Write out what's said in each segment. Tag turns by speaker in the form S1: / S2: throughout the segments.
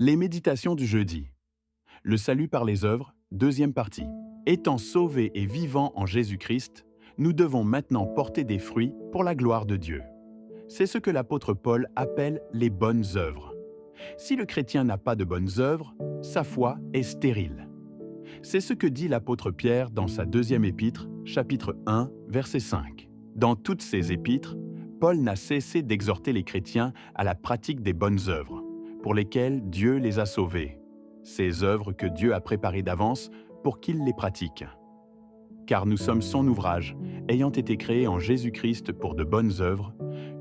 S1: Les méditations du jeudi. Le salut par les œuvres, deuxième partie. Étant sauvés et vivants en Jésus-Christ, nous devons maintenant porter des fruits pour la gloire de Dieu. C'est ce que l'apôtre Paul appelle les bonnes œuvres. Si le chrétien n'a pas de bonnes œuvres, sa foi est stérile. C'est ce que dit l'apôtre Pierre dans sa deuxième épître, chapitre 1, verset 5. Dans toutes ses épîtres, Paul n'a cessé d'exhorter les chrétiens à la pratique des bonnes œuvres, pour lesquelles Dieu les a sauvés, ces œuvres que Dieu a préparées d'avance pour qu'ils les pratiquent. Car nous sommes son ouvrage, ayant été créés en Jésus-Christ pour de bonnes œuvres,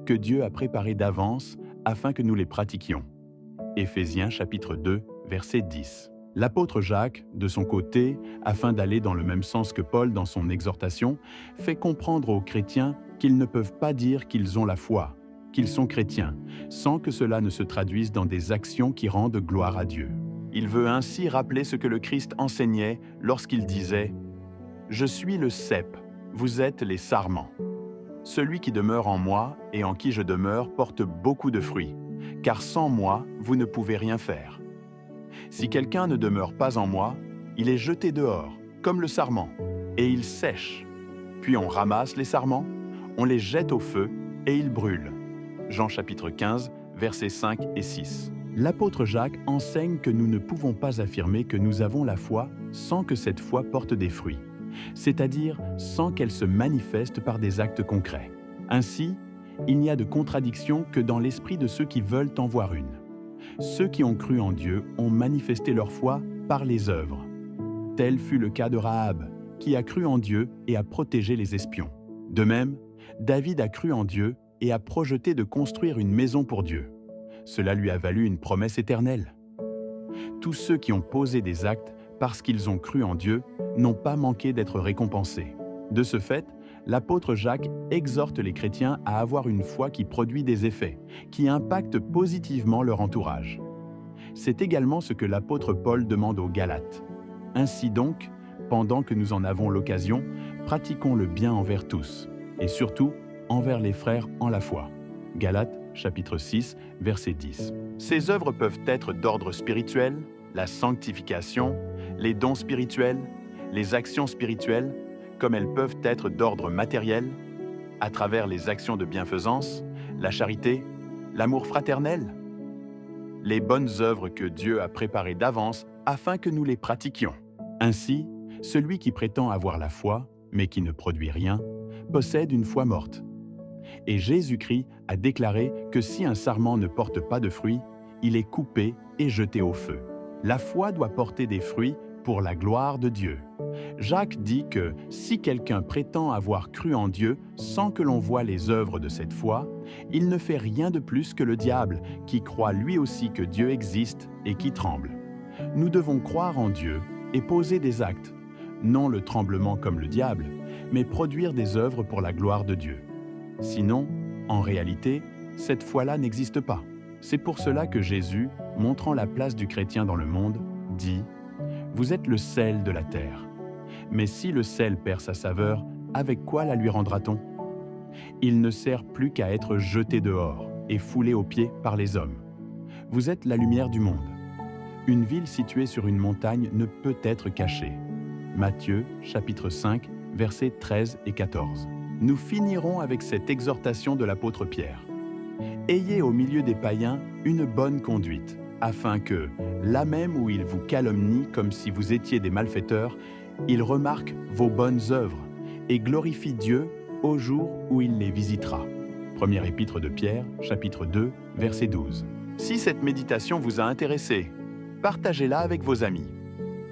S1: que Dieu a préparées d'avance afin que nous les pratiquions. Éphésiens chapitre 2, verset 10. L'apôtre Jacques, de son côté, afin d'aller dans le même sens que Paul dans son exhortation, fait comprendre aux chrétiens qu'ils ne peuvent pas dire qu'ils ont la foi, qu'ils sont chrétiens, sans que cela ne se traduise dans des actions qui rendent gloire à Dieu. Il veut ainsi rappeler ce que le Christ enseignait lorsqu'il disait « Je suis le cep, vous êtes les sarments. Celui qui demeure en moi et en qui je demeure porte beaucoup de fruits, car sans moi, vous ne pouvez rien faire. Si quelqu'un ne demeure pas en moi, il est jeté dehors, comme le sarment, et il sèche. Puis on ramasse les sarments, on les jette au feu, et ils brûlent. » Jean chapitre 15, versets 5 et 6. L'apôtre Jacques enseigne que nous ne pouvons pas affirmer que nous avons la foi sans que cette foi porte des fruits, c'est-à-dire sans qu'elle se manifeste par des actes concrets. Ainsi, il n'y a de contradiction que dans l'esprit de ceux qui veulent en voir une. Ceux qui ont cru en Dieu ont manifesté leur foi par les œuvres. Tel fut le cas de Rahab, qui a cru en Dieu et a protégé les espions. De même, David a cru en Dieu et a projeté de construire une maison pour Dieu. Cela lui a valu une promesse éternelle. Tous ceux qui ont posé des actes parce qu'ils ont cru en Dieu n'ont pas manqué d'être récompensés. De ce fait, l'apôtre Jacques exhorte les chrétiens à avoir une foi qui produit des effets, qui impactent positivement leur entourage. C'est également ce que l'apôtre Paul demande aux Galates. Ainsi donc, pendant que nous en avons l'occasion, pratiquons le bien envers tous, et surtout envers les frères en la foi. Galates, chapitre 6, verset 10. Ces œuvres peuvent être d'ordre spirituel, la sanctification, les dons spirituels, les actions spirituelles, comme elles peuvent être d'ordre matériel, à travers les actions de bienfaisance, la charité, l'amour fraternel. Les bonnes œuvres que Dieu a préparées d'avance afin que nous les pratiquions. Ainsi, celui qui prétend avoir la foi, mais qui ne produit rien, possède une foi morte. Et Jésus-Christ a déclaré que si un sarment ne porte pas de fruits, il est coupé et jeté au feu. La foi doit porter des fruits pour la gloire de Dieu. Jacques dit que si quelqu'un prétend avoir cru en Dieu sans que l'on voie les œuvres de cette foi, il ne fait rien de plus que le diable, qui croit lui aussi que Dieu existe et qui tremble. Nous devons croire en Dieu et poser des actes, non le tremblement comme le diable, mais produire des œuvres pour la gloire de Dieu. Sinon, en réalité, cette foi-là n'existe pas. C'est pour cela que Jésus, montrant la place du chrétien dans le monde, dit « Vous êtes le sel de la terre. Mais si le sel perd sa saveur, avec quoi la lui rendra-t-on? Il ne sert plus qu'à être jeté dehors et foulé aux pieds par les hommes. Vous êtes la lumière du monde. Une ville située sur une montagne ne peut être cachée. » Matthieu, chapitre 5, versets 13 et 14. Nous finirons avec cette exhortation de l'apôtre Pierre. « Ayez au milieu des païens une bonne conduite, afin que, là même où ils vous calomnient comme si vous étiez des malfaiteurs, ils remarquent vos bonnes œuvres et glorifient Dieu au jour où il les visitera. » Première épître de Pierre, chapitre 2, verset 12. Si cette méditation vous a intéressé, partagez-la avec vos amis.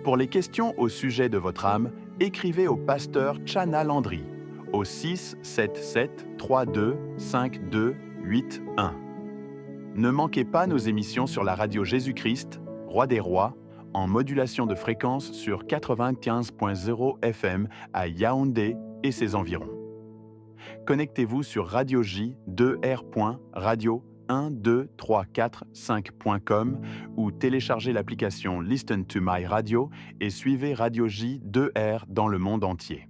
S1: Pour les questions au sujet de votre âme, écrivez au pasteur Chana Landry au 677 32 52 81. Ne manquez pas nos émissions sur la radio Jésus-Christ, Roi des Rois, en modulation de fréquence sur 95.0 FM à Yaoundé et ses environs. Connectez-vous sur Radio J 2R.radio 12345.com ou téléchargez l'application Listen to My Radio et suivez Radio J 2R dans le monde entier.